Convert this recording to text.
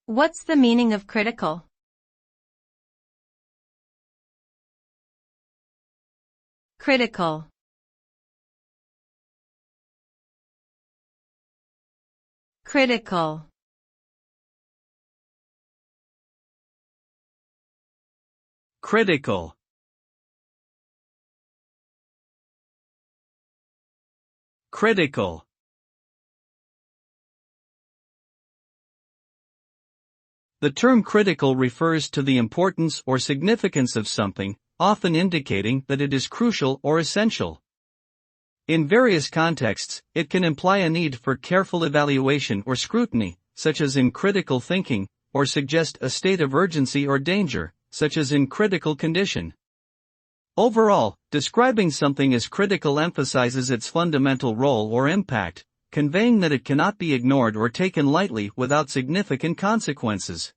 What's the meaning of critical? Critical. Critical. Critical. Critical. The term critical refers to the importance or significance of something, often indicating that it is crucial or essential. In various contexts, it can imply a need for careful evaluation or scrutiny, such as in critical thinking, or suggest a state of urgency or danger, such as in critical condition. Overall, describing something as critical emphasizes its fundamental role or impact, conveying that it cannot be ignored or taken lightly without significant consequences.